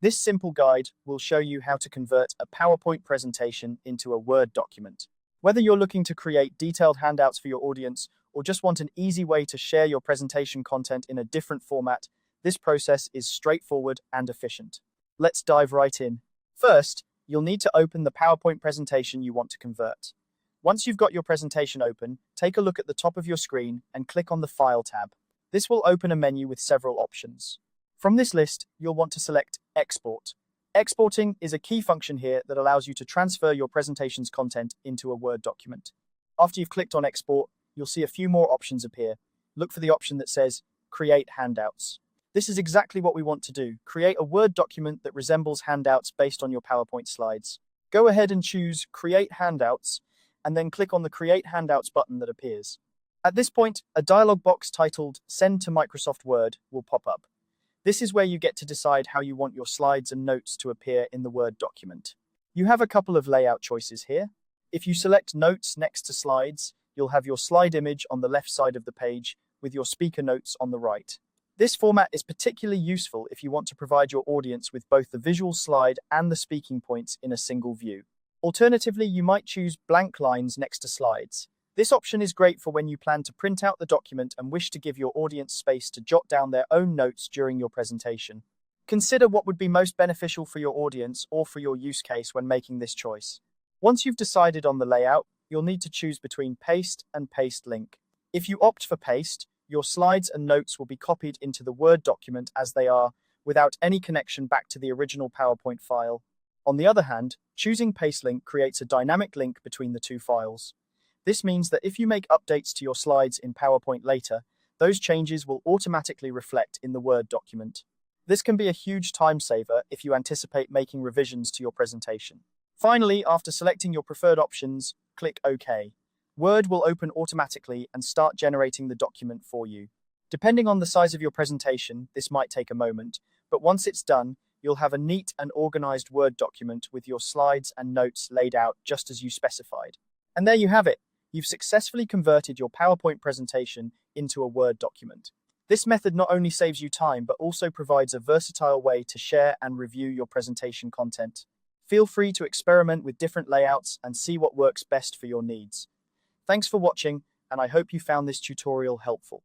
This simple guide will show you how to convert a PowerPoint presentation into a Word document. Whether you're looking to create detailed handouts for your audience or just want an easy way to share your presentation content in a different format, this process is straightforward and efficient. Let's dive right in. First, you'll need to open the PowerPoint presentation you want to convert. Once you've got your presentation open, take a look at the top of your screen and click on the File tab. This will open a menu with several options. From this list, you'll want to select Export. Exporting is a key function here that allows you to transfer your presentation's content into a Word document. After you've clicked on Export, you'll see a few more options appear. Look for the option that says Create Handouts. This is exactly what we want to do. Create a Word document that resembles handouts based on your PowerPoint slides. Go ahead and choose Create Handouts, and then click on the Create Handouts button that appears. At this point, a dialog box titled Send to Microsoft Word will pop up. This is where you get to decide how you want your slides and notes to appear in the Word document. You have a couple of layout choices here. If you select Notes next to Slides, you'll have your slide image on the left side of the page with your speaker notes on the right. This format is particularly useful if you want to provide your audience with both the visual slide and the speaking points in a single view. Alternatively, you might choose blank lines next to slides. This option is great for when you plan to print out the document and wish to give your audience space to jot down their own notes during your presentation. Consider what would be most beneficial for your audience or for your use case when making this choice. Once you've decided on the layout, you'll need to choose between Paste and Paste Link. If you opt for Paste, your slides and notes will be copied into the Word document as they are, without any connection back to the original PowerPoint file. On the other hand, choosing Paste Link creates a dynamic link between the two files. This means that if you make updates to your slides in PowerPoint later, those changes will automatically reflect in the Word document. This can be a huge time saver if you anticipate making revisions to your presentation. Finally, after selecting your preferred options, click OK. Word will open automatically and start generating the document for you. Depending on the size of your presentation, this might take a moment, but once it's done, you'll have a neat and organized Word document with your slides and notes laid out just as you specified. And there you have it. You've successfully converted your PowerPoint presentation into a Word document. This method not only saves you time, but also provides a versatile way to share and review your presentation content. Feel free to experiment with different layouts and see what works best for your needs. Thanks for watching, and I hope you found this tutorial helpful.